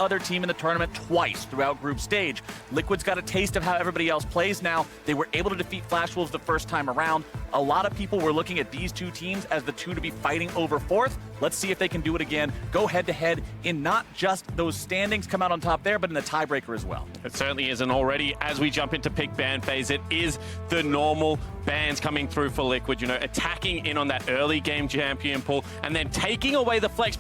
other team in the tournament twice throughout group stage. Liquid's got a taste of how everybody else plays now. They were able to defeat Flash Wolves the first time around. A lot of people were looking at these two teams as the two to be fighting over fourth. Let's see if they can do it again. Go head-to-head in not just those standings, come out on top there, but in the tiebreaker as well. It certainly is, and already as we jump into pick ban phase, it is the normal bans coming through for Liquid, you know, attacking in on that early game champion pool and then taking away the flex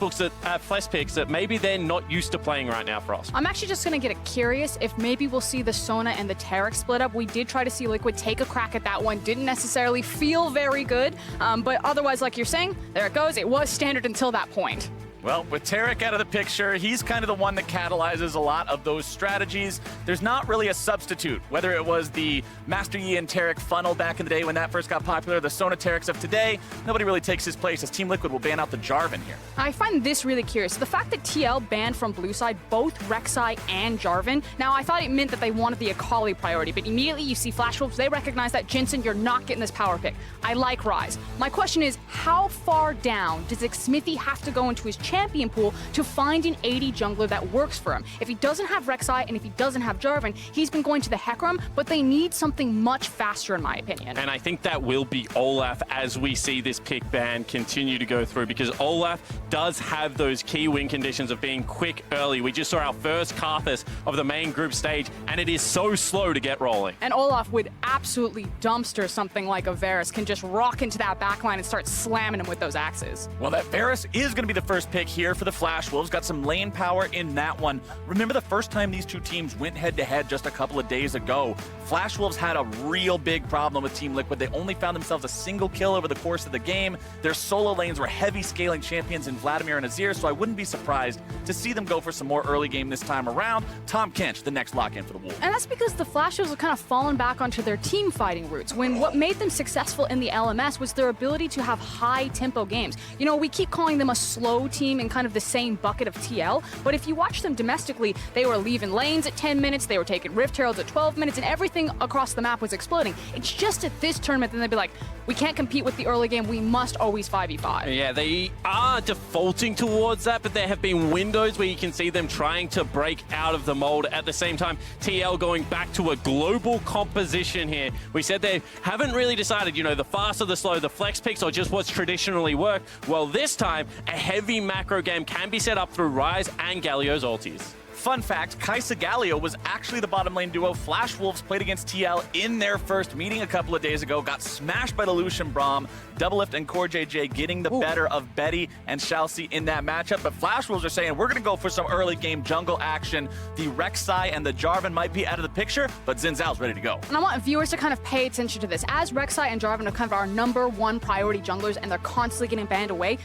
picks that maybe they're not used to playing right now, Frost. I'm actually just going to get curious if maybe we'll see the Sona and the Taric split up. We did try to see Liquid take a crack at that one. Didn't necessarily feel very good, but otherwise, like you're saying, there it goes. It was standard until that point. Well, with Taric out of the picture, he's kind of the one that catalyzes a lot of those strategies. There's not really a substitute, whether it was the Master Yi and Taric funnel back in the day when that first got popular, the Sona Tarics of today, nobody really takes his place as Team Liquid will ban out the Jarvan here. I find this really curious. The fact that TL banned from blue side both Rek'Sai and Jarvan, now I thought it meant that they wanted the Akali priority, but immediately you see Flash Wolves, they recognize that Jensen, you're not getting this power pick. I like Ryze. My question is, how far down does Xmithie have to go into his champion pool to find an 80 jungler that works for him? If he doesn't have Rek'Sai and if he doesn't have Jarvan, he's been going to the Hecarim, but they need something much faster in my opinion. And I think that will be Olaf as we see this pick ban continue to go through, because Olaf does have those key win conditions of being quick early. We just saw our first Karthus of the main group stage, and it is so slow to get rolling. And Olaf would absolutely dumpster something like a Varus, can just rock into that backline and start slamming him with those axes. Well, that Varus is going to be the first pick here for the Flash Wolves. Got some lane power in that one. Remember the first time these two teams went head-to-head just a couple of days ago? Flash Wolves had a real big problem with Team Liquid. They only found themselves a single kill over the course of the game. Their solo lanes were heavy scaling champions in Vladimir and Azir, so I wouldn't be surprised to see them go for some more early game this time around. Tahm Kench, the next lock-in for the Wolves. And that's because the Flash Wolves have kind of fallen back onto their team fighting roots, when what made them successful in the LMS was their ability to have high tempo games. You know, we keep calling them a slow team in kind of the same bucket of TL, but if you watch them domestically, they were leaving lanes at 10 minutes, they were taking Rift Heralds at 12 minutes, and everything across the map was exploding. It's just at this tournament, then they'd be like, we can't compete with the early game, we must always 5v5. Yeah, they are defaulting towards that, but there have been windows where you can see them trying to break out of the mold. At the same time, TL going back to a global composition here. We said they haven't really decided, you know, the fast or the slow, the flex picks, or just what's traditionally worked. Well, this time, a heavy macro game can be set up through Ryze and Galio's ultis. Fun fact, Kai'Sa Galio was actually the bottom lane duo Flash Wolves played against TL in their first meeting a couple of days ago, got smashed by the Lucian Braum, Doublelift and Core JJ getting the better of Betty and Shalcy in that matchup, but Flash Wolves are saying, we're gonna go for some early game jungle action. The Rek'Sai and the Jarvan might be out of the picture, but Xin Zhao's ready to go. And I want viewers to kind of pay attention to this. As Rek'Sai and Jarvan are kind of our #1 priority junglers and they're constantly getting banned away,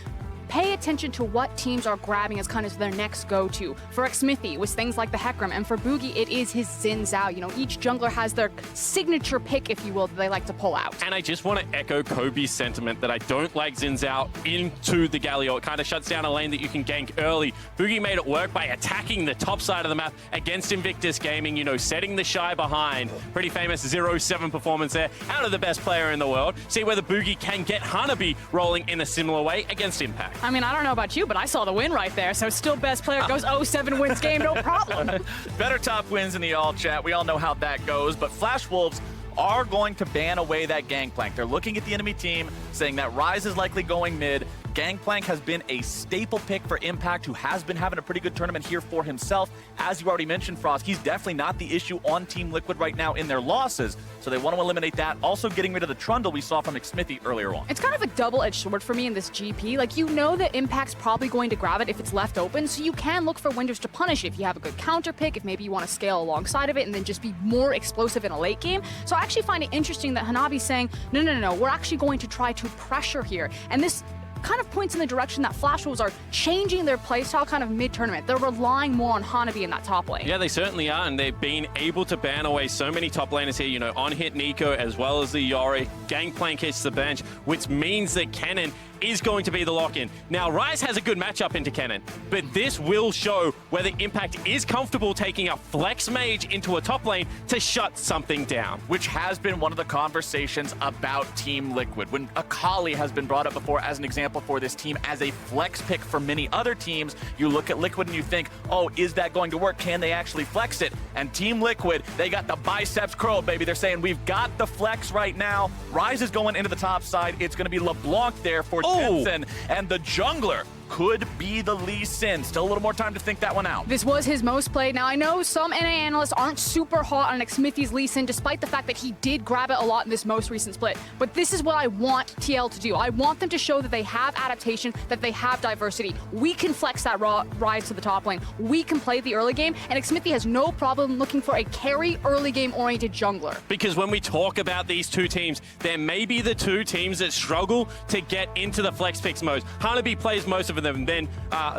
pay attention to what teams are grabbing as kind of their next go-to. For Xmithie, it was things like the Hecarim, and for Boogie, it is his Xin Zhao. You know, each jungler has their signature pick, if you will, that they like to pull out. And I just want to echo Kobe's sentiment that I don't like Xin Zhao into the Galio. It kind of shuts down a lane that you can gank early. Boogie made it work by attacking the top side of the map against Invictus Gaming, you know, setting the Shy behind. Pretty famous 0-7 performance there, out of the best player in the world. See whether Boogie can get Hanabi rolling in a similar way against Impact. I mean, I don't know about you, but I saw the win right there, so still best player goes 0-7 wins game, no problem. Better top wins in the all chat. We all know how that goes, but Flash Wolves are going to ban away that Gangplank. They're looking at the enemy team, saying that Ryze is likely going mid. Gangplank has been a staple pick for Impact, who has been having a pretty good tournament here for himself. As you already mentioned, Frost, he's definitely not the issue on Team Liquid right now in their losses, so they want to eliminate that. Also getting rid of the Trundle we saw from Xmithie earlier on. It's kind of a double-edged sword for me in this GP. Like, you know that Impact's probably going to grab it if it's left open, so you can look for windows to punish it if you have a good counter pick, if maybe you want to scale alongside of it and then just be more explosive in a late game. So I actually find it interesting that Hanabi's saying, no, we're actually going to try to pressure here. And this kind of points in the direction that Flash Wolves are changing their playstyle kind of mid-tournament. They're relying more on Hanabi in that top lane. Yeah, they certainly are, and they've been able to ban away so many top laners here, you know, on hit Nico as well as the Yori. Gangplank hits the bench, which means that Kennen is going to be the lock-in. Now, Rise has a good matchup into Kennen, but this will show whether Impact is comfortable taking a flex mage into a top lane to shut something down. Which has been one of the conversations about Team Liquid. When Akali has been brought up before as an example for this team as a flex pick for many other teams, you look at Liquid and you think, oh, is that going to work? Can they actually flex it? And Team Liquid, they got the biceps curled, baby. They're saying, we've got the flex right now. Rise is going into the top side. It's going to be LeBlanc there for Jensen, and the jungler could be the Lee Sin. Still a little more time to think that one out. This was his most played. Now, I know some NA analysts aren't super hot on Xmithy's Lee Sin, despite the fact that he did grab it a lot in this most recent split. But this is what I want TL to do. I want them to show that they have adaptation, that they have diversity. We can flex that rise to the top lane. We can play the early game, and Xmithy has no problem looking for a carry early game-oriented jungler. Because when we talk about these two teams, there may be the two teams that struggle to get into the flex picks mode. Hanabi plays most of them, then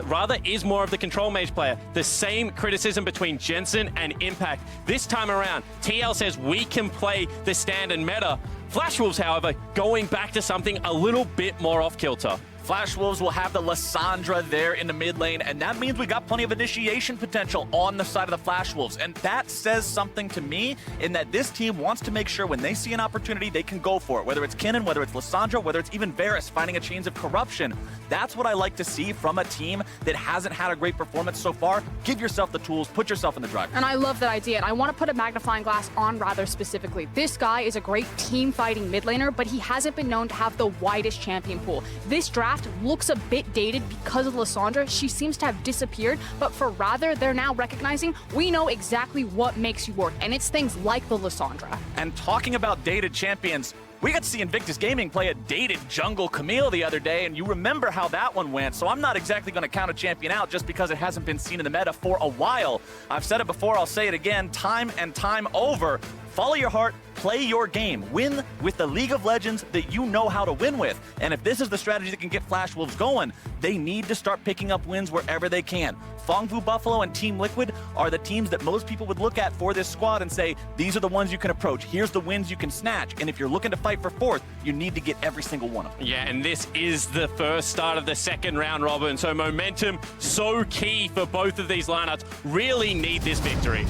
Rather is more of the control mage player. The same criticism between Jensen and Impact. This time around, TL says we can play the standard meta. Flash Wolves, however, going back to something a little bit more off-kilter. Flash Wolves will have the Lissandra there in the mid lane, and that means we got plenty of initiation potential on the side of the Flash Wolves. And that says something to me in that this team wants to make sure when they see an opportunity, they can go for it. Whether it's Kennen, whether it's Lissandra, whether it's even Varus finding a Chains of Corruption. That's what I like to see from a team that hasn't had a great performance so far. Give yourself the tools, put yourself in the drive. And I love that idea, and I want to put a magnifying glass on Rather specifically. This guy is a great team-fighting mid laner, but he hasn't been known to have the widest champion pool. This draft looks a bit dated because of Lissandra. She seems to have disappeared, but for Rather, they're now recognizing we know exactly what makes you work, and it's things like the Lissandra. And talking about dated champions, we got to see Invictus Gaming play a dated Jungle Camille the other day, and you remember how that one went, so I'm not exactly going to count a champion out just because it hasn't been seen in the meta for a while. I've said it before, I'll say it again, time and time over. Follow your heart, play your game, win with the League of Legends that you know how to win with. And if this is the strategy that can get Flash Wolves going, they need to start picking up wins wherever they can. Fongfu Buffalo and Team Liquid are the teams that most people would look at for this squad and say, these are the ones you can approach. Here's the wins you can snatch. And if you're looking to fight for fourth, you need to get every single one of them. Yeah, and this is the first start of the second round, Robin. So momentum, so key for both of these lineups. Really need this victory.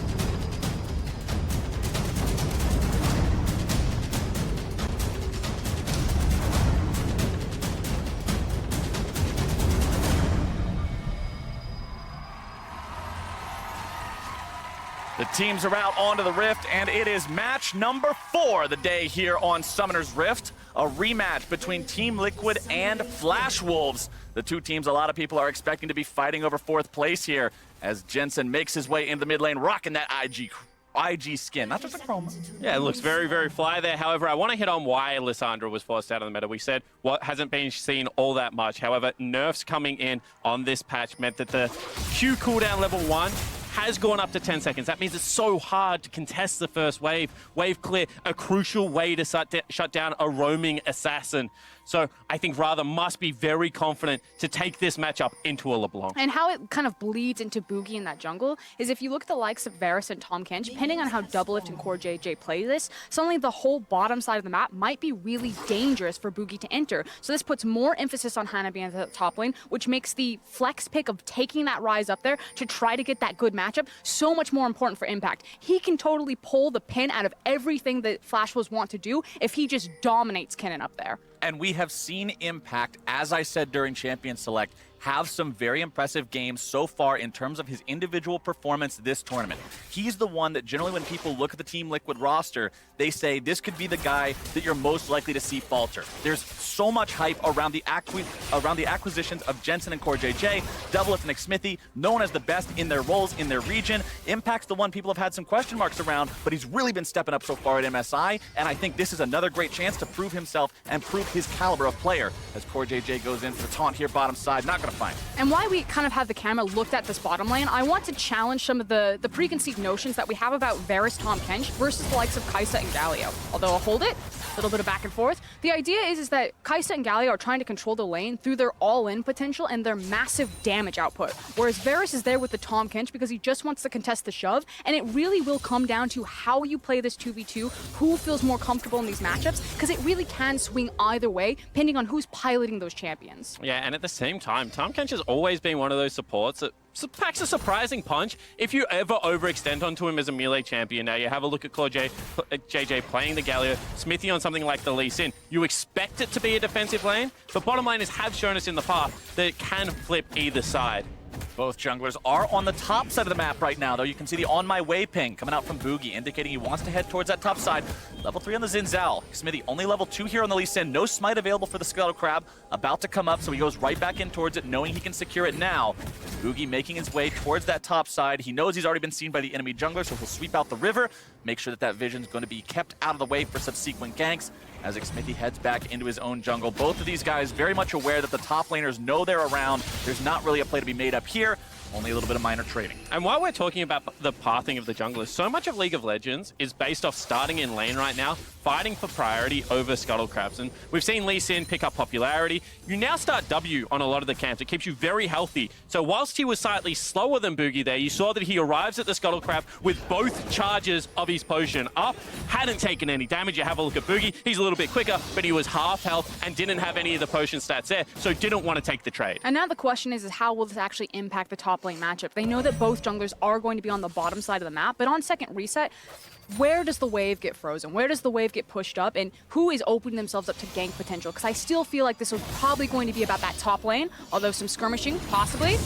The teams are out onto the Rift, and it is match number 4 of the day here on Summoner's Rift. A rematch between Team Liquid and Flash Wolves. The two teams a lot of people are expecting to be fighting over 4th place here as Jensen makes his way into the mid lane, rocking that IG skin, not just a chroma. Yeah, it looks very, very fly there. However, I want to hit on why Lissandra was forced out of the meta. We said what hasn't been seen all that much. However, nerfs coming in on this patch meant that the Q cooldown level 1 has gone up to 10 seconds. That means it's so hard to contest the first wave. Wave clear, a crucial way to shut down a roaming assassin. So I think Rather must be very confident to take this matchup into a LeBlanc. And how it kind of bleeds into Boogie in that jungle is if you look at the likes of Varus and Tahm Kench, depending on how Doublelift and Core JJ play this, suddenly the whole bottom side of the map might be really dangerous for Boogie to enter. So this puts more emphasis on Hanabi in the top lane, which makes the flex pick of taking that rise up there to try to get that good matchup so much more important for Impact. He can totally pull the pin out of everything that Flash Wolves want to do if he just dominates Kennen up there. And we have seen Impact, as I said during Champion Select, have some very impressive games so far in terms of his individual performance this tournament. He's the one that generally when people look at the Team Liquid roster, they say this could be the guy that you're most likely to see falter. There's so much hype around the acquisitions of Jensen and Core JJ, Doublelift and Xmithy, known as the best in their roles in their region. Impact's the one people have had some question marks around, but he's really been stepping up so far at MSI, and I think this is another great chance to prove himself and prove his caliber of player as Core JJ goes in for the taunt here bottom side. Not going to find. And why we kind of have the camera looked at this bottom lane, I want to challenge some of the preconceived notions that we have about Varus Tahm Kench versus the likes of Kai'Sa and Galio. Although I'll hold it, little bit of back and forth. The idea is that Kai'Sa and Galio are trying to control the lane through their all-in potential and their massive damage output, whereas Varus is there with the Tahm Kench because he just wants to contest the shove, and it really will come down to how you play this 2v2, who feels more comfortable in these matchups, because it really can swing either way, depending on who's piloting those champions. Yeah, and at the same time, Tahm Kench has always been one of those supports that packs a surprising punch if you ever overextend onto him as a melee champion. Now, you have a look at JJ playing the Galio, Smithy on something like the Lee Sin. You expect it to be a defensive lane, but bottom line is have shown us in the past that it can flip either side. Both junglers are on the top side of the map right now, though. You can see the On My Way ping coming out from Boogie, indicating he wants to head towards that top side. Level 3 on the Xin Zhao. Smithy only level 2 here on the Lee Sin. No smite available for the Scuttle Crab. About to come up, so he goes right back in towards it, knowing he can secure it now. Boogie making his way towards that top side. He knows he's already been seen by the enemy jungler, so he'll sweep out the river, make sure that that vision's going to be kept out of the way for subsequent ganks. As Smithy heads back into his own jungle. Both of these guys very much aware that the top laners know they're around. There's not really a play to be made up here. Only a little bit of minor trading. And while we're talking about the pathing of the junglers, so much of League of Legends is based off starting in lane right now, fighting for priority over Scuttle Crabs. And we've seen Lee Sin pick up popularity. You now start W on a lot of the camps. It keeps you very healthy. So whilst he was slightly slower than Boogie there, you saw that he arrives at the Scuttle Crab with both charges of his potion up, hadn't taken any damage. You have a look at Boogie. He's a little bit quicker, but he was half health and didn't have any of the potion stats there, so didn't want to take the trade. And now the question is how will this actually impact the top lane matchup? They know that both junglers are going to be on the bottom side of the map, but on second reset, where does the wave get frozen? Where does the wave get pushed up? And who is opening themselves up to gank potential? Because I still feel like this is probably going to be about that top lane, although some skirmishing, possibly.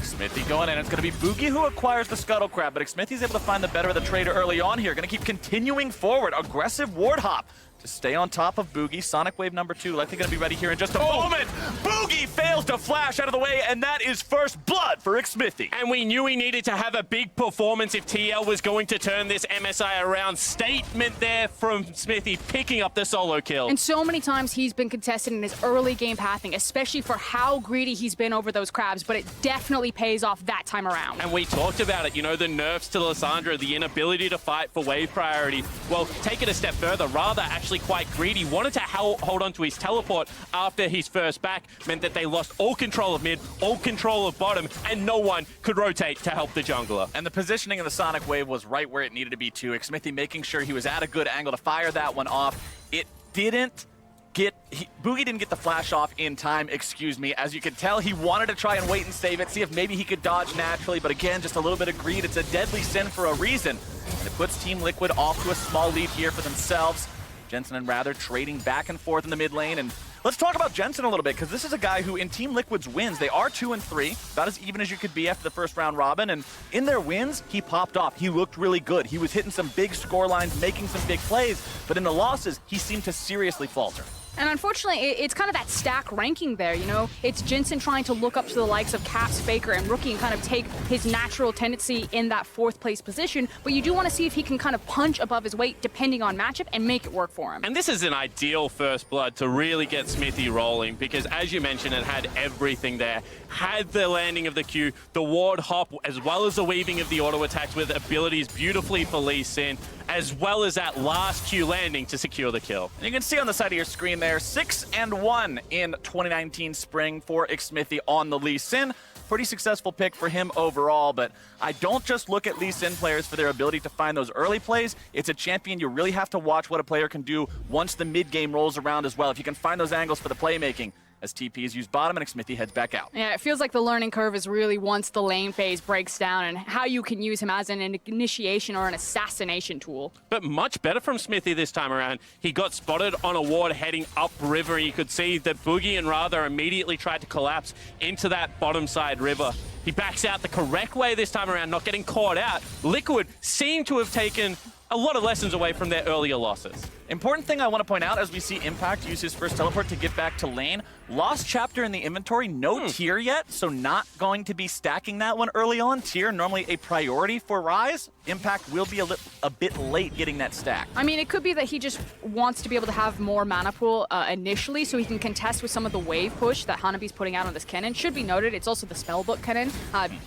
Smithy going in. It's going to be Boogie who acquires the Scuttle Crab, but Smithy's able to find the better of the trade early on here. Going to keep continuing forward. Aggressive ward hop to stay on top of Boogie. Sonic Wave number 2 likely going to be ready here in just a moment. Boogie fails to flash out of the way, and that is first blood for Smithy. And we knew he needed to have a big performance if TL was going to turn this MSI around. Statement there from Smithy, picking up the solo kill. And so many times he's been contested in his early game pathing, especially for how greedy he's been over those crabs, but it definitely pays off that time around. And we talked about it, you know, the nerfs to Lissandra, the inability to fight for wave priority. Well, take it a step further, rather actually quite greedy, wanted to hold on to his teleport after his first back, meant that they lost all control of mid, all control of bottom, and no one could rotate to help the jungler. And the positioning of the Sonic Wave was right where it needed to be too. Smithy making sure he was at a good angle to fire that one off. It didn't get, Boogie didn't get the flash off in time, excuse me. As you can tell, he wanted to try and wait and save it, see if maybe he could dodge naturally, but again, just a little bit of greed. It's a deadly sin for a reason. And it puts Team Liquid off to a small lead here for themselves. Jensen and Rather trading back and forth in the mid lane. And let's talk about Jensen a little bit, because this is a guy who in Team Liquid's wins, they are 2 and 3, about as even as you could be after the first round robin. And in their wins, he popped off. He looked really good. He was hitting some big score lines, making some big plays. But in the losses, he seemed to seriously falter. And unfortunately, it's kind of that stack ranking there, you know? It's Jensen trying to look up to the likes of Caps, Faker, and Rookie and kind of take his natural tendency in that 4th place position, but you do want to see if he can kind of punch above his weight depending on matchup and make it work for him. And this is an ideal first blood to really get Smithy rolling, because as you mentioned, it had everything there. Had the landing of the Q, the ward hop, as well as the weaving of the auto attacks with abilities beautifully for Lee Sin, as well as that last Q landing to secure the kill. And you can see on the side of your screen there, 6-1 in 2019 spring for Smithy on the Lee Sin. Pretty successful pick for him overall, but I don't just look at Lee Sin players for their ability to find those early plays. It's a champion you really have to watch what a player can do once the mid game rolls around as well. If you can find those angles for the playmaking, as TP is used bottom and Smithy heads back out. Yeah, it feels like the learning curve is really once the lane phase breaks down and how you can use him as an initiation or an assassination tool. But much better from Smithy this time around. He got spotted on a ward heading upriver. You could see that Boogie and Rather immediately tried to collapse into that bottom side river. He backs out the correct way this time around, not getting caught out. Liquid seem to have taken a lot of lessons away from their earlier losses. Important thing I want to point out as we see Impact use his first teleport to get back to lane. Lost chapter in the inventory, no tier yet, so not going to be stacking that one early on. Tier, normally a priority for Rise. Impact will be a bit late getting that stack. I mean, it could be that he just wants to be able to have more mana pool initially so he can contest with some of the wave push that Hanabi's putting out on this Kennen. Should be noted, it's also the spellbook Kennen.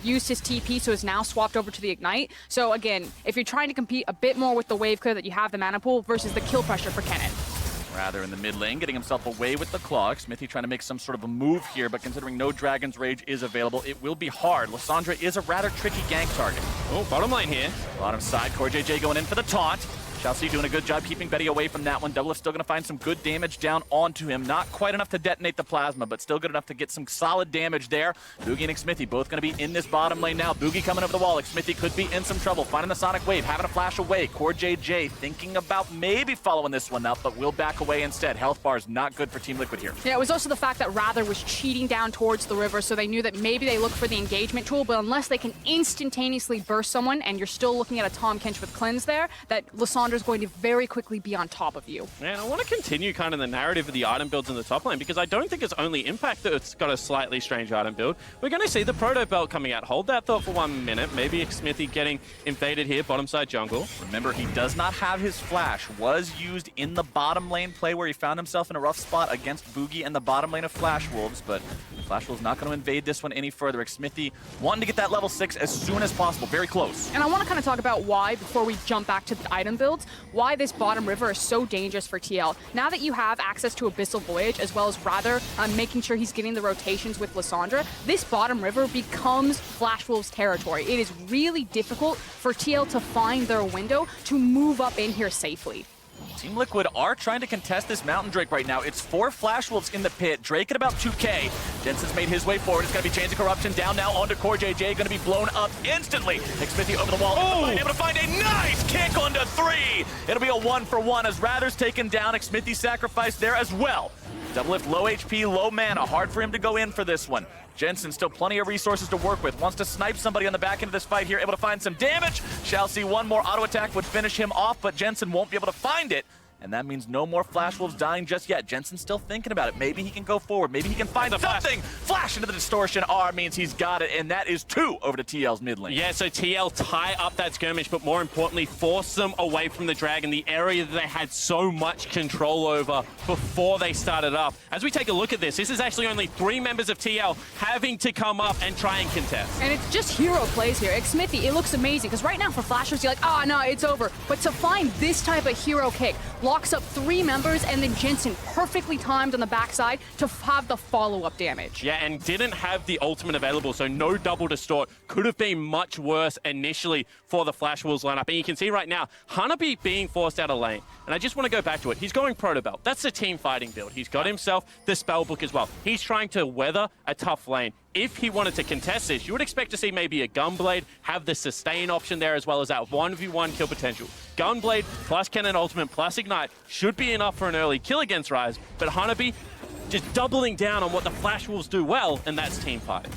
Used his TP, so is now swapped over to the Ignite. So again, if you're trying to compete a bit more with the wave clear that you have the mana pool versus the kill pressure for Kennen. Rather in the mid lane, getting himself away with the claw. Smithy trying to make some sort of a move here, but considering no Dragon's Rage is available, it will be hard. Lissandra is a rather tricky gank target. Oh, bottom lane here. Bottom side, CoreJJ going in for the taunt. Chelsea doing a good job keeping Betty away from that one. Doublelift still going to find some good damage down onto him. Not quite enough to detonate the plasma, but still good enough to get some solid damage there. Boogie and Smithy both going to be in this bottom lane now. Boogie coming over the wall. Smithy could be in some trouble. Finding the Sonic Wave, having a flash away. CoreJJ thinking about maybe following this one up, but will back away instead. Health bar is not good for Team Liquid here. Yeah, it was also the fact that Rather was cheating down towards the river, so they knew that maybe they look for the engagement tool, but unless they can instantaneously burst someone, and you're still looking at a Tahm Kench with Cleanse there, that Lissandra's going to very quickly be on top of you. Man, I want to continue kind of the narrative of the item builds in the top lane, because I don't think it's only Impact that's got a slightly strange item build. We're going to see the Proto Belt coming out. Hold that thought for 1 minute. Maybe Smithy getting invaded here, bottom side jungle. Remember, he does not have his flash. Was used in the bottom lane play where he found himself in a rough spot against Boogie and the bottom lane of Flash Wolves, but Flash Wolves not going to invade this one any further. Smithy wanting to get that level 6 as soon as possible. Very close. And I want to kind of talk about why, before we jump back to the item builds, why this bottom river is so dangerous for TL. Now that you have access to Abyssal Voyage, as well as Rather making sure he's getting the rotations with Lissandra, this bottom river becomes Flash Wolves territory. It is really difficult for TL to find their window to move up in here safely. Team Liquid are trying to contest this Mountain Drake right now. It's 4 Flash Wolves in the pit. Drake at about 2k. Jensen's made his way forward. It's going to be Chains of Corruption down now onto CoreJJ. Going to be blown up instantly. Smithy over the wall. Able to find a nice kick onto 3. It'll be a 1-for-1 as Rather's taken down. Smithy sacrificed there as well. Doublelift low HP, low mana. Hard for him to go in for this one. Jensen still plenty of resources to work with. Wants to snipe somebody on the back end of this fight here. Able to find some damage. Shall see one more auto attack would finish him off, but Jensen won't be able to find it. And that means no more Flash Wolves dying just yet. Jensen's still thinking about it. Maybe he can go forward. Maybe he can find something. Flash into the distortion. R means he's got it, and that is 2 over to TL's mid lane. Yeah, so TL tie up that skirmish, but more importantly, force them away from the Dragon, the area that they had so much control over before they started up. As we take a look at this is actually only 3 members of TL having to come up and try and contest. And it's just hero plays here. Smithy, it looks amazing, because right now for Flash Wolves, you're like, oh, no, it's over. But to find this type of hero kick, locks up 3 members, and then Jensen perfectly timed on the backside to have the follow-up damage. Yeah, and didn't have the ultimate available, so no double distort. Could have been much worse initially for the Flash Wolves lineup. And you can see right now, Hanabi being forced out of lane. And I just want to go back to it. He's going Proto Belt. That's the team fighting build. He's got himself the Spellbook as well. He's trying to weather a tough lane. If he wanted to contest this, you would expect to see maybe a Gunblade, have the sustain option there, as well as that 1v1 kill potential. Gunblade plus Cannon Ultimate plus Ignite should be enough for an early kill against Ryze, but Hanabi just doubling down on what the Flash Wolves do well, and that's team fighting.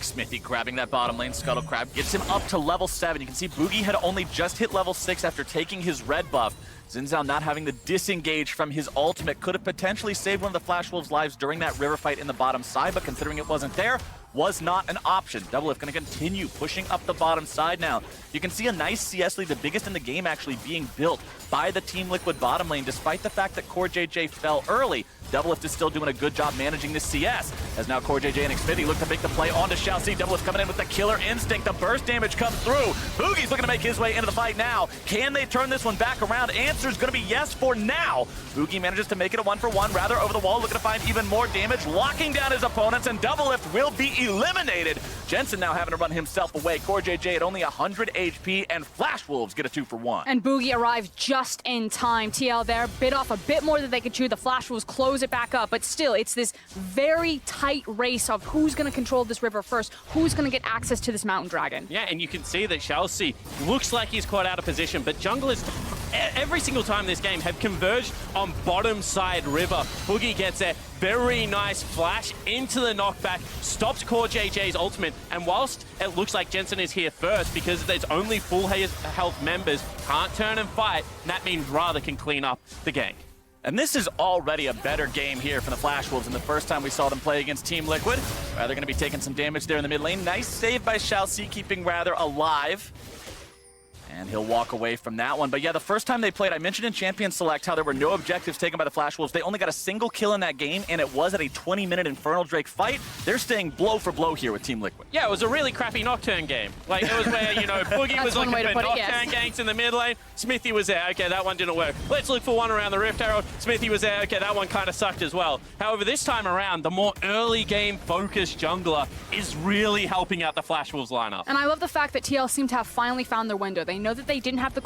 Smithy grabbing that bottom lane. Scuttle Crab gets him up to level 7. You can see Boogie had only just hit level 6 after taking his red buff. Xin Zhao not having the disengage from his ultimate could have potentially saved one of the Flash Wolves' lives during that river fight in the bottom side, but considering it wasn't there, was not an option. Doublelift going to continue pushing up the bottom side now. You can see a nice CS lead, the biggest in the game actually being built by the Team Liquid bottom lane, despite the fact that CoreJJ fell early. Doublelift is still doing a good job managing this CS, as now CoreJJ and Xfinity look to make the play onto Shao C. Doublelift coming in with the killer instinct. The burst damage comes through. Boogie's looking to make his way into the fight now. Can they turn this one back around? Answer's going to be yes for now. Boogie manages to make it a 1-for-1. Rather over the wall, looking to find even more damage, locking down his opponents, and Doublelift will be eliminated. Jensen now having to run himself away. CoreJJ at only 100 HP, and Flash Wolves get a 2-for-1. And Boogie arrived just in time. TL there bit off a bit more than they could chew. The Flash Wolves close it back up, but still, it's this very tight race of who's going to control this river first, who's going to get access to this Mountain Dragon. Yeah, and you can see that Chelsea looks like he's caught out of position, but junglers every single time in this game have converged on bottom side river. Boogie gets there. Very nice flash into the knockback, stops CoreJJ's ultimate, and whilst it looks like Jensen is here first because there's only full health members, can't turn and fight, and that means Rather can clean up the gank. And this is already a better game here from the Flash Wolves than the first time we saw them play against Team Liquid. Rather going to be taking some damage there in the mid lane. Nice save by Shao C, keeping Rather alive. And he'll walk away from that one. But yeah, the first time they played, I mentioned in Champion Select how there were no objectives taken by the Flash Wolves. They only got a single kill in that game, and it was at a 20-minute Infernal Drake fight. They're staying blow for blow here with Team Liquid. Yeah, it was a really crappy Nocturne game. Like, it was where, you know, Boogie was looking for Nocturne ganks in the mid lane. Smithy was there. Okay, that one didn't work. Let's look for one around the Rift Herald. Smithy was there. Okay, that one kind of sucked as well. However, this time around, the more early game focused jungler is really helping out the Flash Wolves lineup. And I love the fact that TL seem to have finally found their window. They know that they didn't have the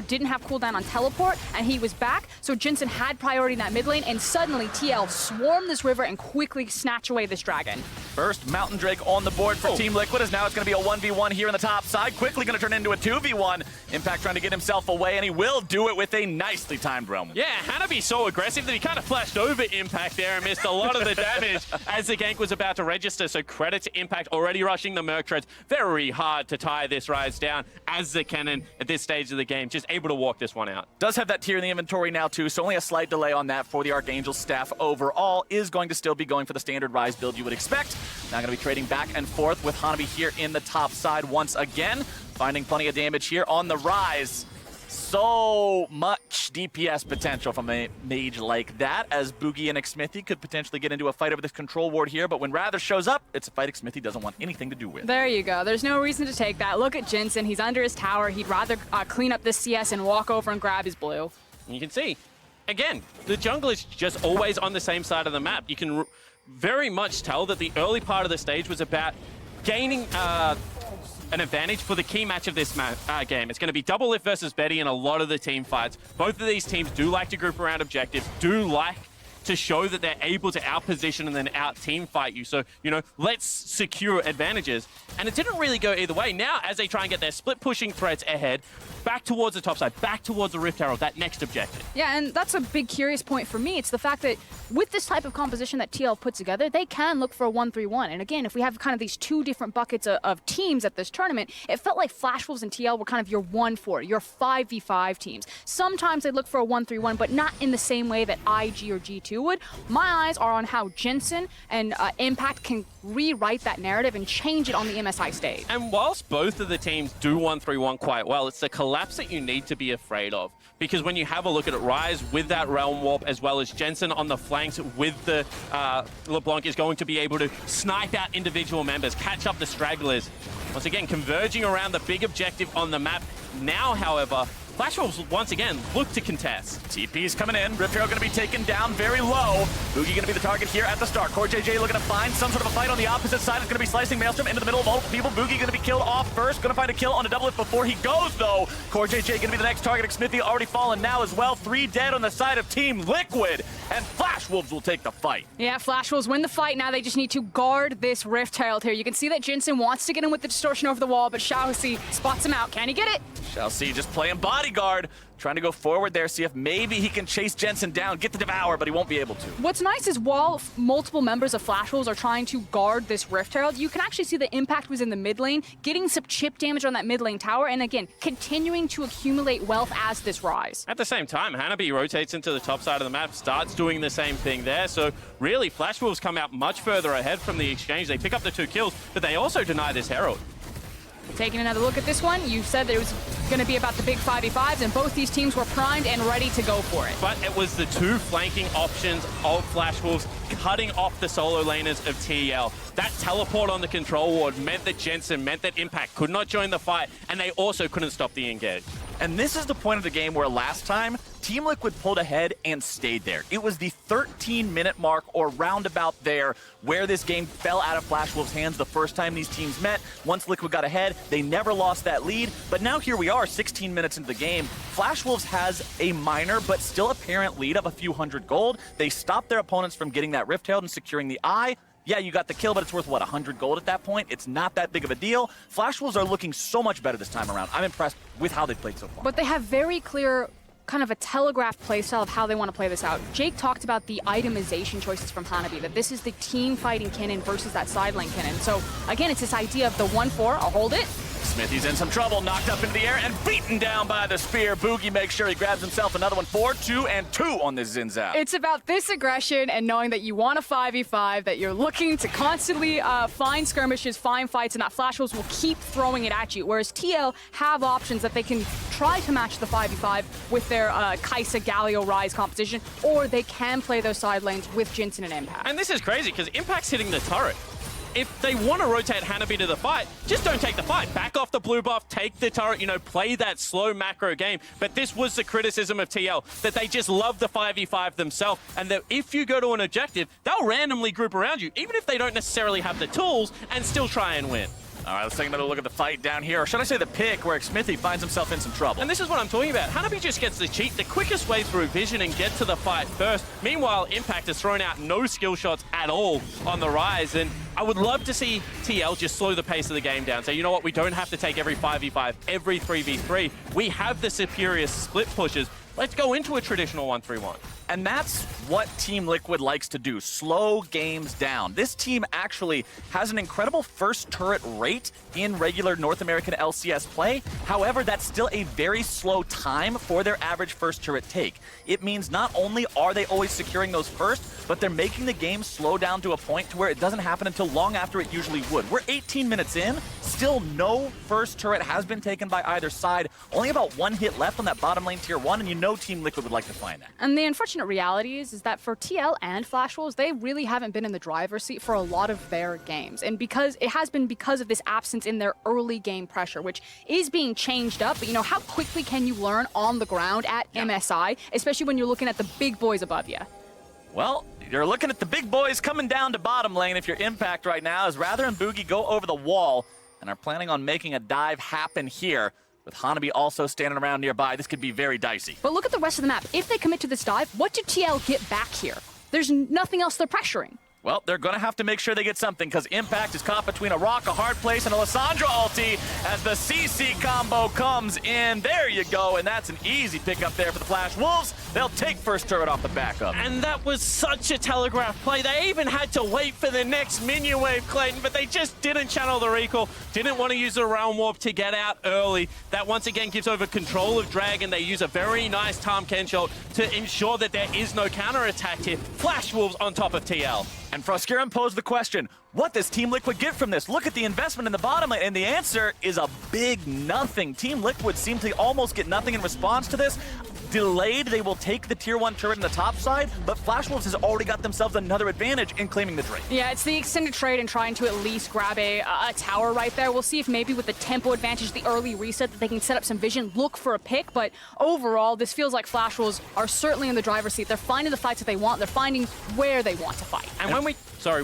didn't have cooldown on teleport, and he was back. So Jensen had priority in that mid lane, and suddenly TL swarmed this river and quickly snatch away this dragon. First Mountain Drake on the board for Team Liquid, as now it's going to be a 1v1 here in the top side. Quickly going to turn into a 2v1. Impact trying to get himself away, and he will do it with a nicely timed realm. Yeah, Hanabi's so aggressive that he kind of flashed over Impact there and missed a lot of the damage as the gank was about to register. So credit to Impact already rushing the Merc Treads. Very hard to tie this Rise down as the Cannon at this stage of the game, just able to walk this one out. Does have that tier in the inventory now too, so only a slight delay on that for the Archangel staff overall. Is going to still be going for the standard Rise build you would expect. Now going to be trading back and forth with Hanabi here in the top side once again. Finding plenty of damage here on the Rise. So much DPS potential from a mage like that, as Boogie and Xmithy could potentially get into a fight over this control ward here, but when Rather shows up, it's a fight Xmithy doesn't want anything to do with. There you go. There's no reason to take that. Look at Jensen. He's under his tower. He'd rather clean up this CS and walk over and grab his blue. You can see, again, the jungle is just always on the same side of the map. You can very much tell that the early part of the stage was about gaining an advantage for the key match of this game. It's going to be Double Lift versus Betty in a lot of the team fights. Both of these teams do like to group around objectives, do like to show that they're able to outposition and then out-team fight you. So, you know, let's secure advantages. And it didn't really go either way. Now, as they try and get their split-pushing threats ahead, back towards the top side, back towards the Rift Herald, that next objective. Yeah, and that's a big curious point for me. It's the fact that with this type of composition that TL put together, they can look for a 1-3-1. And again, if we have kind of these two different buckets of teams at this tournament, it felt like Flash Wolves and TL were kind of your 1-4, your 5v5 teams. Sometimes they look for a 1-3-1, but not in the same way that IG or G2 would. My eyes are on how Jensen and Impact can rewrite that narrative and change it on the MSI stage. And whilst both of the teams do 1-3-1 quite well, it's the collapse that you need to be afraid of. Because when you have a look at it, Rise with that Realm Warp, as well as Jensen on the flanks with the LeBlanc is going to be able to snipe out individual members, catch up the stragglers. Once again, converging around the big objective on the map. Now, however, Flash Wolves once again look to contest. TP's coming in. Rift Herald going to be taken down very low. Boogie going to be the target here at the start. CoreJJ looking to find some sort of a fight on the opposite side. It's going to be slicing Maelstrom into the middle of multiple people. Boogie going to be killed off first. Going to find a kill on a double lift before he goes, though. CoreJJ going to be the next target. Xmithy already fallen now as well. 3 dead on the side of Team Liquid. And Flash Wolves will take the fight. Yeah, Flash Wolves win the fight. Now they just need to guard this Rift Herald here. You can see that Jensen wants to get in with the distortion over the wall, but Xiaoxi spots him out. Can he get it? Xiaoxi just playing bodyguard. Trying to go forward there, see if maybe he can chase Jensen down, get the Devour, but he won't be able to. What's nice is while multiple members of Flash Wolves are trying to guard this Rift Herald, you can actually see the Impact was in the mid lane, getting some chip damage on that mid lane tower, and again, continuing to accumulate wealth as this Rise. At the same time, Hanabi rotates into the top side of the map, starts doing the same thing there. So really, Flash Wolves come out much further ahead from the exchange. They pick up the 2 kills, but they also deny this Herald. Taking another look at this one, you said that it was going to be about the big 5v5s, and both these teams were primed and ready to go for it. But it was the 2 flanking options of Flash Wolves cutting off the solo laners of TL. That teleport on the control ward meant that Jensen, meant that Impact could not join the fight, and they also couldn't stop the engage. And this is the point of the game where last time, Team Liquid pulled ahead and stayed there. It was the 13-minute mark or roundabout there where this game fell out of Flash Wolves' hands the first time these teams met. Once Liquid got ahead, they never lost that lead. But now here we are, 16 minutes into the game. Flash Wolves has a minor but still apparent lead of a few hundred gold. They stopped their opponents from getting that Rift Herald and securing the Eye. Yeah, you got the kill, but it's worth, what, 100 gold at that point? It's not that big of a deal. Flash Wolves are looking so much better this time around. I'm impressed with how they've played so far. But they have very clear kind of a telegraphed playstyle of how they want to play this out. Jake talked about the itemization choices from Hanabi, that this is the team fighting Kennen versus that side lane Kennen. So again, it's this idea of the 1-4, I'll hold it, Smithy's in some trouble, knocked up into the air and beaten down by the spear. Boogie makes sure he grabs himself another one. 4-2 and 2 on this Xin Zhao. It's about this aggression and knowing that you want a 5v5, that you're looking to constantly find skirmishes, find fights, and that Flash Wolves will keep throwing it at you. Whereas TL have options that they can try to match the 5v5 with their Kai'Sa, Galio, Ryze composition, or they can play those side lanes with Jinsen and Impact. And this is crazy because Impact's hitting the turret. If they want to rotate Hanabi to the fight, just don't take the fight. Back off the blue buff, take the turret, you know, play that slow macro game. But this was the criticism of TL, that they just love the 5v5 themselves, and that if you go to an objective, they'll randomly group around you, even if they don't necessarily have the tools, and still try and win. All right, let's take another look at the fight down here, or should I say the pick, where Smithy finds himself in some trouble. And this is what I'm talking about. Hanabi just gets the cheat, the quickest way through vision and get to the fight first. Meanwhile, Impact has thrown out no skill shots at all on the Ryze, and I would love to see TL just slow the pace of the game down. So you know what, we don't have to take every 5v5, every 3v3. We have the superior split pushes. Let's go into a traditional 1-3-1. And that's what Team Liquid likes to do, slow games down. This team actually has an incredible first turret rate in regular North American LCS play. However, that's still a very slow time for their average first turret take. It means not only are they always securing those first, but they're making the game slow down to a point to where it doesn't happen until long after it usually would. We're 18 minutes in, still no first turret has been taken by either side. Only about one hit left on that bottom lane tier 1, and you know Team Liquid would like to find that. And the unfortunate reality is that for TL and Flash Wolves, they really haven't been in the driver's seat for a lot of their games. And because it has been because of this absence in their early game pressure, which is being changed up. But you know, how quickly can you learn on the ground at MSI, especially when you're looking at the big boys above you? Well, you're looking at the big boys coming down to bottom lane if you're Impact right now, as Rather and Boogie go over the wall and are planning on making a dive happen here. With Hanabi also standing around nearby, this could be very dicey. But look at the rest of the map. If they commit to this dive, what do TL get back here? There's nothing else they're pressuring. Well, they're going to have to make sure they get something, because Impact is caught between a rock, a hard place, and a Lissandra ulti as the CC combo comes in. There you go, and that's an easy pickup there for the Flash Wolves. They'll take first turret off the back of. And that was such a telegraph play. They even had to wait for the next minion wave, Clayton, but they just didn't channel the recall, didn't want to use the Realm Warp to get out early. That once again gives over control of Dragon. They use a very nice Tahm Kench ult to ensure that there is no counterattack here. Flash Wolves on top of TL. And Froskuren posed the question, what does Team Liquid get from this? Look at the investment in the bottom lane, and the answer is a big nothing. Team Liquid seem to almost get nothing in response to this. Delayed, they will take the tier 1 turret in the top side, but Flash Wolves has already got themselves another advantage in claiming the Drake. Yeah, it's the extended trade and trying to at least grab a tower right there. We'll see if maybe with the tempo advantage, the early reset, that they can set up some vision, look for a pick, but overall, this feels like Flash Wolves are certainly in the driver's seat. They're finding the fights that they want, they're finding where they want to fight. And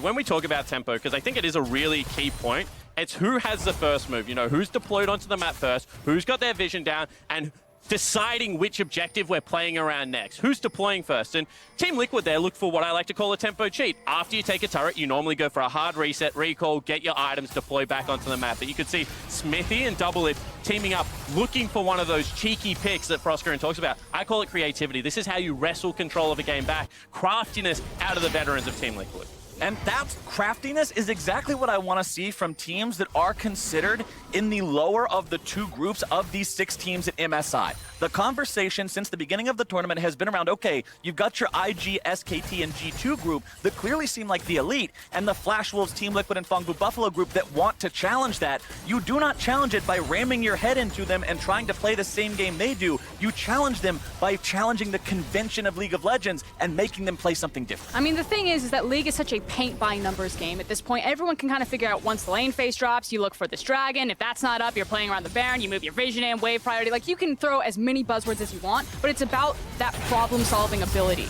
when we talk about tempo, because I think it is a really key point, it's who has the first move, you know, who's deployed onto the map first, who's got their vision down, and deciding which objective we're playing around next. Who's deploying first? And Team Liquid there look for what I like to call a tempo cheat. After you take a turret, you normally go for a hard reset, recall, get your items, deploy back onto the map. But you could see Smithy and Double It teaming up, looking for one of those cheeky picks that Froskuren talks about. I call it creativity. This is how you wrestle control of a game back. Craftiness out of the veterans of Team Liquid. And that craftiness is exactly what I want to see from teams that are considered in the lower of the two groups of these 6 teams at MSI. The conversation since the beginning of the tournament has been around, okay, you've got your IG, SKT, and G2 group that clearly seem like the elite, and the Flash Wolves, Team Liquid, and Fangbu Buffalo group that want to challenge that. You do not challenge it by ramming your head into them and trying to play the same game they do. You challenge them by challenging the convention of League of Legends and making them play something different. I mean, the thing is that League is such a paint-by-numbers game at this point. Everyone can kind of figure out once the lane phase drops, you look for this dragon. If that's not up, you're playing around the Baron, you move your vision in, wave priority. Like, you can throw as many buzzwords as you want, but it's about that problem-solving ability.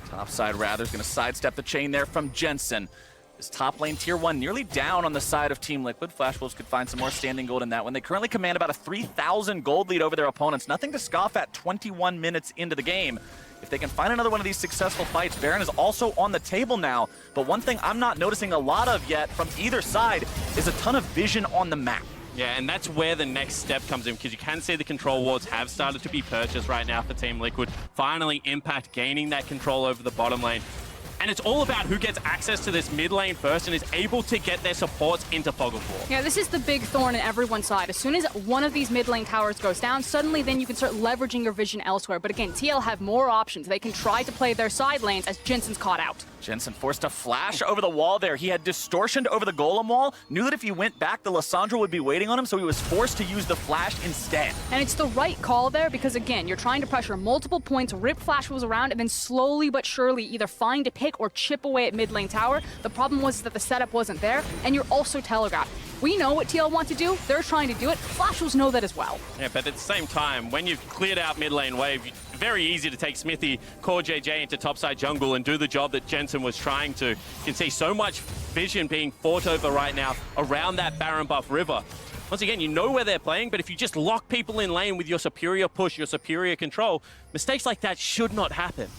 Topside Rather's going to sidestep the chain there from Jensen. This top lane tier 1 nearly down on the side of Team Liquid. Flash Wolves could find some more standing gold in that one. They currently command about a 3,000 gold lead over their opponents. Nothing to scoff at 21 minutes into the game. If they can find another one of these successful fights, Baron is also on the table now. But one thing I'm not noticing a lot of yet from either side is a ton of vision on the map. Yeah, and that's where the next step comes in, because you can see the control wards have started to be purchased right now for Team Liquid. Finally, Impact gaining that control over the bottom lane. and it's all about who gets access to this mid lane first and is able to get their supports into Fog of War. Yeah, this is the big thorn in everyone's side. As soon as one of these mid lane towers goes down, suddenly then you can start leveraging your vision elsewhere. But again, TL have more options. They can try to play their side lanes as Jensen's caught out. Jensen forced to flash over the wall there. He had distortion over the golem wall, knew that if he went back, the Lissandra would be waiting on him, so he was forced to use the flash instead. And it's the right call there because, again, you're trying to pressure multiple points, rip flash wolves around, and then slowly but surely either find a pick or chip away at mid lane tower. The problem was that the setup wasn't there, and you're also telegraphed. We know what TL want to do. They're trying to do it. Flash wolves know that as well. Yeah, but at the same time, when you've cleared out mid lane wave, very easy to take Smithy, core JJ into topside jungle and do the job that Jensen was trying to. You can see so much vision being fought over right now around that Baron buff river. Once again, you know where they're playing, but if you just lock people in lane with your superior push, your superior control, mistakes like that should not happen.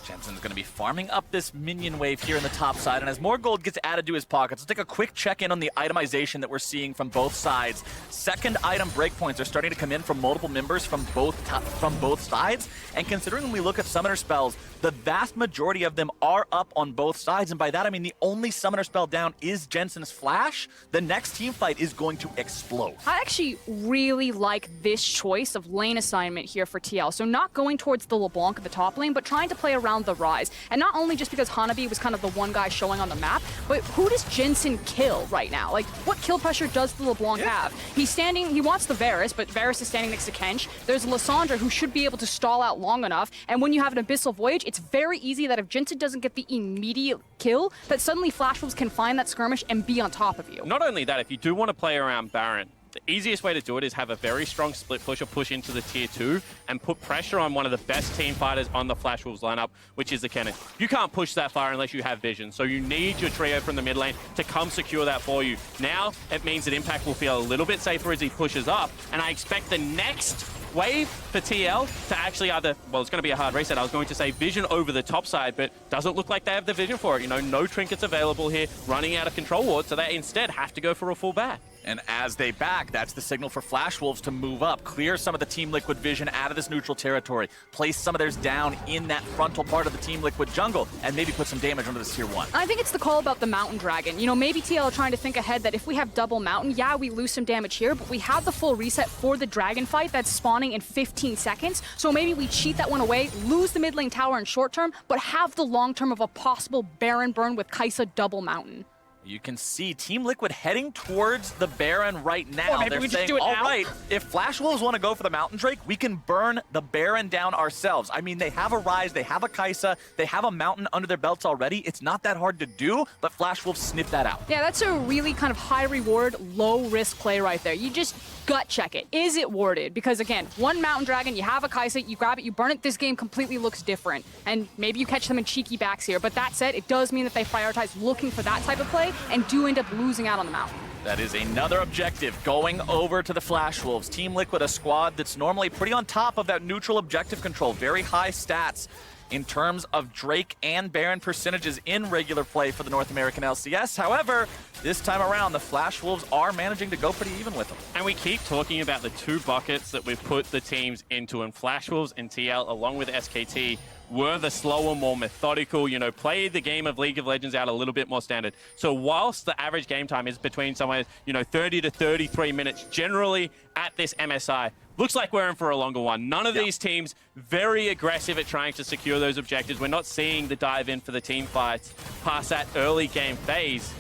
Jensen's going to be farming up this minion wave here in the top side, and as more gold gets added to his pockets, let's take a quick check-in on the itemization that we're seeing from both sides. Second item breakpoints are starting to come in from multiple members from both sides, and considering when we look at summoner spells, the vast majority of them are up on both sides, and by that I mean the only summoner spell down is Jensen's flash. The next team fight is going to explode. I actually really like this choice of lane assignment here for TL. So not going towards the LeBlanc at the top lane, but trying to play around the Rise. And not only just because Hanabi was kind of the one guy showing on the map, but who does Jensen kill right now? Like, what kill pressure does the LeBlanc have? He's standing, he wants the Varus, but Varus is standing next to Kench. There's Lissandra, who should be able to stall out long enough. And when you have an Abyssal Voyage, it's very easy that if Jensen doesn't get the immediate kill, that suddenly Flash Wolves can find that skirmish and be on top of you. Not only that, if you do want to play around Baron, the easiest way to do it is have a very strong split push or push into the tier 2 and put pressure on one of the best team fighters on the Flash Wolves lineup, which is the Kennen. You can't push that far unless you have vision, so you need your trio from the mid lane to come secure that for you. Now, it means that Impact will feel a little bit safer as he pushes up, and I expect the next wave for TL to actually either, well, it's going to be a hard reset. I was going to say vision over the top side, but doesn't look like they have the vision for it. You know, no trinkets available here, running out of control ward, so they instead have to go for a full back. And as they back, that's the signal for Flash Wolves to move up, clear some of the Team Liquid vision out of this neutral territory, place some of theirs down in that frontal part of the Team Liquid jungle, and maybe put some damage onto this tier 1. I think it's the call about the Mountain Dragon. You know, maybe TL are trying to think ahead that if we have double Mountain, yeah, we lose some damage here, but we have the full reset for the Dragon fight that's spawning in 15 seconds, so maybe we cheat that one away, lose the mid lane tower in short term, but have the long term of a possible Baron burn with Kai'Sa double Mountain. You can see Team Liquid heading towards the Baron right now. Or maybe They're we saying, just do it all now. right, if Flash Wolves want to go for the Mountain Drake, we can burn the Baron down ourselves. I mean, they have a Rise, they have a Kai'Sa, they have a Mountain under their belts already. It's not that hard to do, but Flash Wolves sniff that out. Yeah, that's a really kind of high reward, low risk play right there. You just gut check it. Is it warded? Because again, one Mountain Dragon, you have a Kai'Sa, you grab it, you burn it, this game completely looks different. And maybe you catch them in cheeky backs here, but that said, it does mean that they prioritize looking for that type of play and do end up losing out on the Mountain. That is another objective, going over to the Flash Wolves. Team Liquid, a squad that's normally pretty on top of that neutral objective control, very high stats in terms of Drake and Baron percentages in regular play for the North American LCS. However, this time around, the Flash Wolves are managing to go pretty even with them. And we keep talking about the two buckets that we've put the teams into, and Flash Wolves and TL, along with SKT, were the slower, more methodical, you know, play the game of League of Legends out a little bit more standard. So whilst the average game time is between somewhere, you know, 30 to 33 minutes, generally at this MSI, looks like we're in for a longer one. None of these teams very aggressive at trying to secure those objectives. We're not seeing the dive in for the team fights past that early game phase.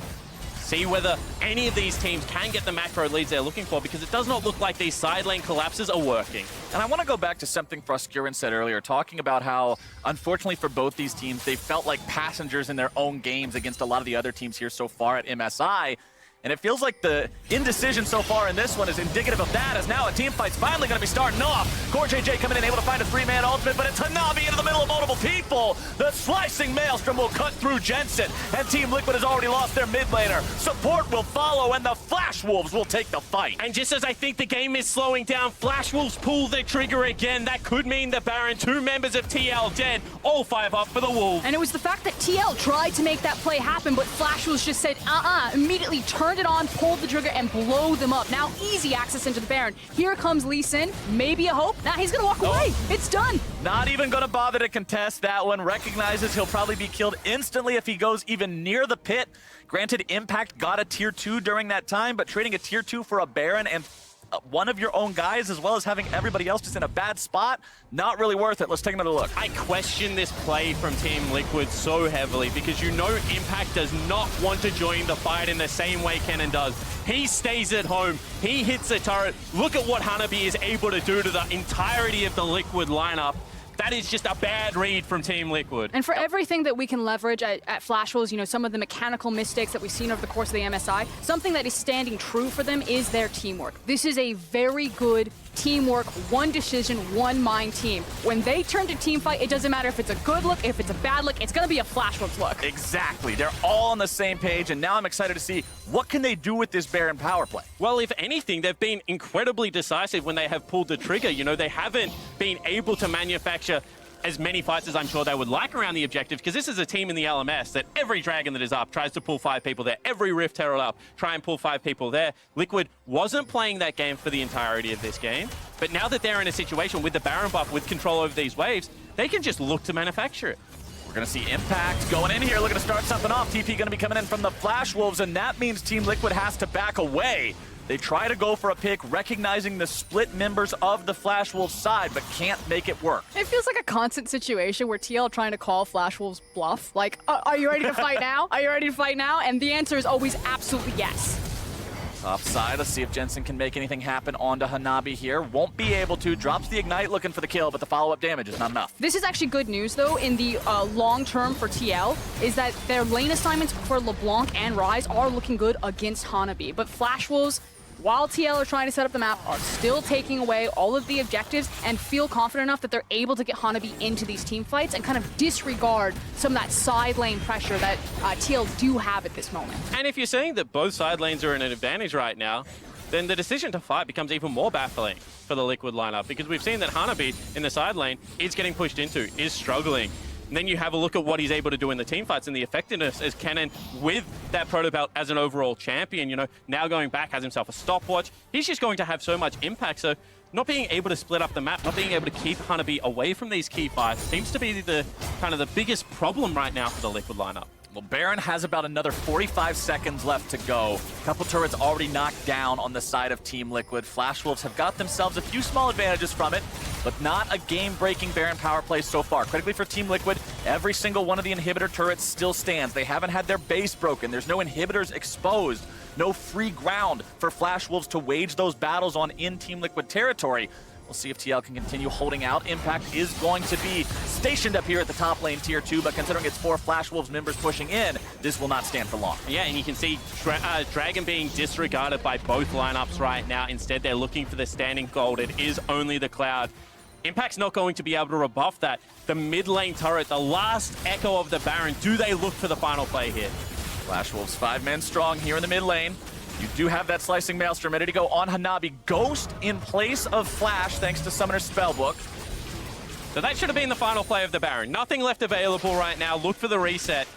See whether any of these teams can get the macro leads they're looking for, because it does not look like these side lane collapses are working. And I want to go back to something Froskurin said earlier, talking about how, unfortunately for both these teams, they felt like passengers in their own games against a lot of the other teams here so far at MSI. And it feels like the indecision so far in this one is indicative of that, as now a team fight's finally going to be starting off. Core JJ coming in, able to find a 3-man ultimate, but it's Hanabi into the middle of multiple people. The slicing Maelstrom will cut through Jensen, and Team Liquid has already lost their mid laner. Support will follow, and the Flash Wolves will take the fight. And just as I think the game is slowing down, Flash Wolves pull the trigger again. That could mean the Baron, 2 members of TL dead, all 5 up for the Wolves. And it was the fact that TL tried to make that play happen, but Flash Wolves just said, immediately turned turned it on, pulled the trigger, and blow them up. Now easy access into the Baron. Here comes Lee Sin, maybe a hope. Now he's gonna walk away. It's done. Not even gonna bother to contest that one. Recognizes he'll probably be killed instantly if he goes even near the pit. Granted, Impact got a tier 2 during that time, but trading a tier 2 for a Baron and one of your own guys, as well as having everybody else just in a bad spot, not really worth it. Let's take another look. I question this play from Team Liquid so heavily because you know Impact does not want to join the fight in the same way Kennen does. He stays at home. He hits the turret. Look at what Hanabi is able to do to the entirety of the Liquid lineup. That is just a bad read from Team Liquid. And for everything that we can leverage at Flash Wolves, you know, some of the mechanical mistakes that we've seen over the course of the MSI, something that is standing true for them is their teamwork. This is a very good teamwork, one decision, one mind team. When they turn to team fight, it doesn't matter if it's a good look, if it's a bad look, it's gonna be a Flash Wolves look. Exactly. They're all on the same page, and now I'm excited to see what can they do with this Baron power play. Well, if anything, they've been incredibly decisive when they have pulled the trigger. You know, they haven't been able to manufacture as many fights as I'm sure they would like around the objective, because this is a team in the LMS that every Dragon that is up tries to pull 5 people there. Every Rift Herald up, try and pull 5 people there. Liquid wasn't playing that game for the entirety of this game, but now that they're in a situation with the Baron buff, with control over these waves, they can just look to manufacture it. We're going to see Impact going in here, looking to start something off. TP going to be coming in from the Flash Wolves, and that means Team Liquid has to back away. They try to go for a pick, recognizing the split members of the Flash Wolves side, but can't make it work. It feels like a constant situation where TL trying to call Flash Wolves bluff. Like, are you ready to fight now? Are you ready to fight now? And the answer is always absolutely yes. Top side, let's see if Jensen can make anything happen onto Hanabi here. Won't be able to. Drops the Ignite looking for the kill, but the follow-up damage is not enough. This is actually good news, though, in the long term for TL, is that their lane assignments for LeBlanc and Ryze are looking good against Hanabi. But Flash Wolves, while TL are trying to set up the map, are still taking away all of the objectives and feel confident enough that they're able to get Hanabi into these team fights and kind of disregard some of that side lane pressure that TL do have at this moment. And if you're saying that both side lanes are in an advantage right now, then the decision to fight becomes even more baffling for the Liquid lineup, because we've seen that Hanabi in the side lane is getting pushed into, is struggling. And then you have a look at what he's able to do in the team fights and the effectiveness as Kennen with that proto belt as an overall champion, you know, now going back, has himself a stopwatch. He's just going to have so much impact. So not being able to split up the map, not being able to keep Hanabi away from these key fights seems to be the kind of the biggest problem right now for the Liquid lineup. Well, Baron has about another 45 seconds left to go. A couple turrets already knocked down on the side of Team Liquid. Flash Wolves have got themselves a few small advantages from it, but not a game-breaking Baron power play so far. Critically for Team Liquid, every single one of the inhibitor turrets still stands. They haven't had their base broken. There's no inhibitors exposed. No free ground for Flash Wolves to wage those battles on in Team Liquid territory. We'll see if TL can continue holding out. Impact is going to be stationed up here at the top lane, tier 2, but considering it's 4 Flash Wolves members pushing in, this will not stand for long. Yeah, and you can see Dragon being disregarded by both lineups right now. Instead, they're looking for the standing gold. It is only the Cloud. Impact's not going to be able to rebuff that. The mid lane turret, the last echo of the Baron, do they look for the final play here? Flash Wolves 5 men strong here in the mid lane. You do have that Slicing Maelstrom ready to go on Hanabi. Ghost in place of Flash thanks to Summoner's Spellbook. So that should have been the final play of the Baron. Nothing left available right now. Look for the reset.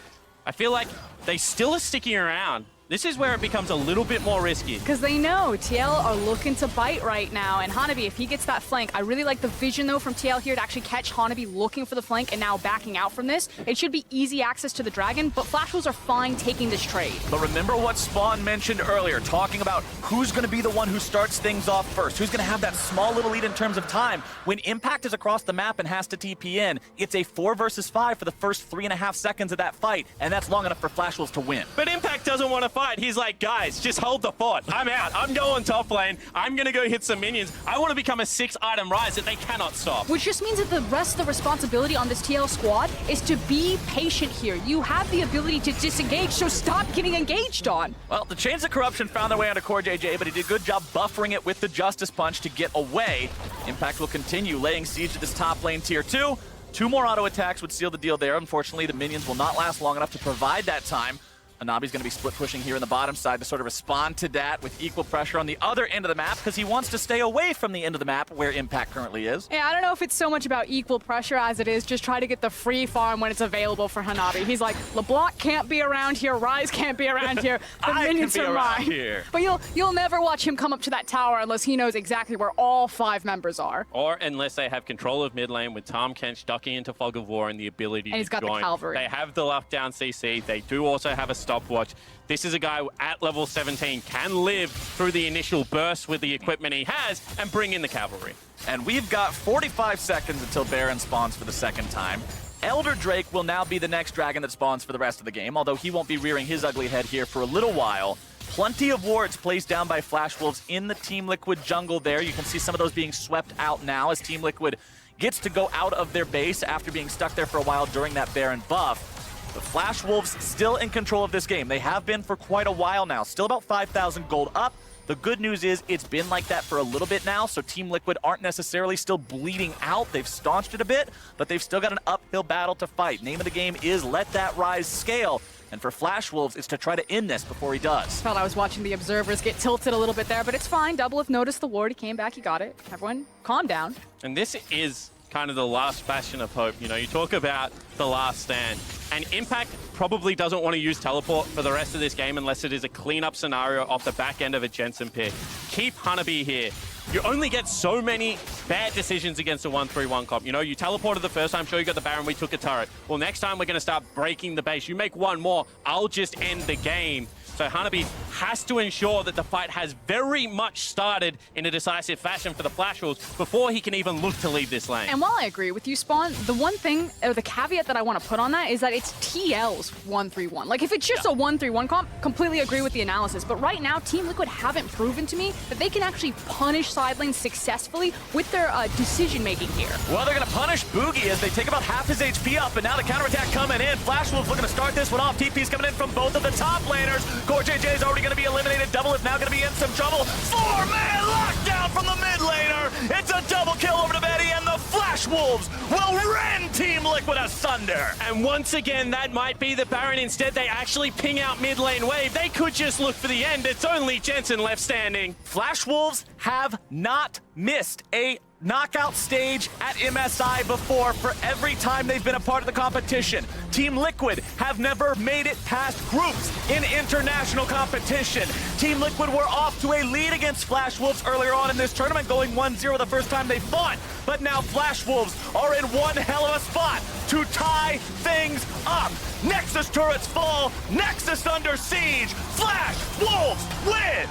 I feel like they still are sticking around. This is where it becomes a little bit more risky. Because they know TL are looking to bite right now, and Hanabi, if he gets that flank, I really like the vision, though, from TL here to actually catch Hanabi looking for the flank and now backing out from this. It should be easy access to the Dragon, but Flash Wolves are fine taking this trade. But remember what Spawn mentioned earlier, talking about who's going to be the one who starts things off first, who's going to have that small little lead in terms of time. When Impact is across the map and has to TP in, it's a 4 versus 5 for the first 3.5 seconds of that fight, and that's long enough for Flash Wolves to win. But Impact doesn't want to fight. He's like, guys, just hold the fort. I'm out. I'm going top lane. I'm going to go hit some minions. I want to become a 6-item Ryze that they cannot stop. Which just means that the rest of the responsibility on this TL squad is to be patient here. You have the ability to disengage, so stop getting engaged on. Well, the Chains of Corruption found their way onto Core JJ, but he did a good job buffering it with the Justice Punch to get away. Impact will continue laying siege to this top lane tier 2. 2 more auto attacks would seal the deal there. Unfortunately, the minions will not last long enough to provide that time. Hanabi's going to be split pushing here in the bottom side to sort of respond to that with equal pressure on the other end of the map because he wants to stay away from the end of the map where Impact currently is. Yeah, I don't know if it's so much about equal pressure as it is just try to get the free farm when it's available for Hanabi. He's like, LeBlanc can't be around here, Ryze can't be around here, the minions are mine. Here. But you'll never watch him come up to that tower unless he knows exactly where all 5 members are. Or unless they have control of mid lane with Tahm Kench ducking into Fog of War and the ability And he's got the join. Cavalry. They have the lockdown CC. They do also have a stopwatch. This is a guy who, at level 17, can live through the initial burst with the equipment he has and bring in the cavalry. And we've got 45 seconds until Baron spawns for the second time. Elder Drake will now be the next dragon that spawns for the rest of the game, although he won't be rearing his ugly head here for a little while. Plenty of wards placed down by Flash Wolves in the Team Liquid jungle there. You can see some of those being swept out now as Team Liquid gets to go out of their base after being stuck there for a while during that Baron buff. The Flash Wolves still in control of this game. They have been for quite a while now. Still about 5,000 gold up. The good news is it's been like that for a little bit now, so Team Liquid aren't necessarily still bleeding out. They've staunched it a bit, but they've still got an uphill battle to fight. Name of the game is let that Ryze scale. And for Flash Wolves, it's to try to end this before he does. Felt I was watching the observers get tilted a little bit there, but it's fine. Doublelift noticed the ward. He came back. He got it. Everyone, calm down. And this is kind of the last bastion of hope. You know, you talk about the last stand, and Impact probably doesn't want to use teleport for the rest of this game unless it is a cleanup scenario off the back end of a Jensen pick. Keep Hanabi here. You only get so many bad decisions against a 1-3-1 comp. You know, you teleported the first time, sure you got the Baron, we took a turret. Well, next time we're going to start breaking the base. You make one more, I'll just end the game. So Hanabi has to ensure that the fight has very much started in a decisive fashion for the Flash Wolves before he can even look to leave this lane. And while I agree with you, Spawn, the one thing, or the caveat that I want to put on that is that it's TL's 1-3-1. Like, if it's just a 1-3-1 comp, completely agree with the analysis. But right now, Team Liquid haven't proven to me that they can actually punish side lanes successfully with their decision-making here. Well, they're going to punish Boogie as they take about half his HP up, and now the counterattack coming in. Flash Wolves looking to start this one off. TP's coming in from both of the top laners. Core JJ is already going to be eliminated. Doublelift now going to be in some trouble. 4-man lockdown from the mid laner. It's a double kill over to Betty, and the Flash Wolves will rend Team Liquid asunder. And once again, that might be the Baron. Instead, they actually ping out mid lane wave. They could just look for the end. It's only Jensen left standing. Flash Wolves have not missed a knockout stage at MSI before for every time they've been a part of the competition. Team Liquid have never made it past groups in international competition. Team Liquid were off to a lead against Flash Wolves earlier on in this tournament, going 1-0 the first time they fought. But now Flash Wolves are in one hell of a spot to tie things up. Nexus turrets fall, Nexus under siege. Flash Wolves win!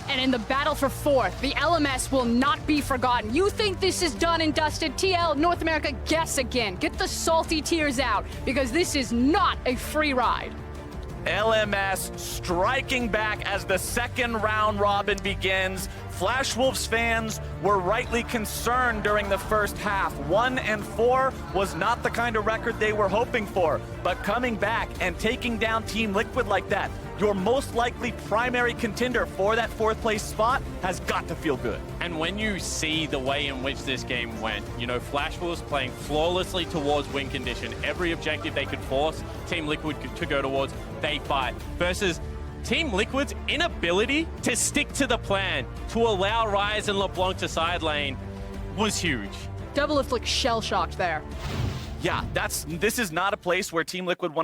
And in the battle for 4th, the LMS will not be forgotten. You think this is done and dusted? TL, North America, guess again. Get the salty tears out, because this is not a free ride. LMS striking back as the second round robin begins. Flash Wolves fans were rightly concerned during the first half. 1-4 was not the kind of record they were hoping for, but coming back and taking down Team Liquid like that, your most likely primary contender for that 4th place spot, has got to feel good. And when you see the way in which this game went, you know, Flash Wolves playing flawlessly towards win condition. Every objective they could force Team Liquid to go towards, they fight. Versus Team Liquid's inability to stick to the plan, to allow Ryze and LeBlanc to side lane, was huge. Doublelift looked shell-shocked there. Yeah, this is not a place where Team Liquid wanted to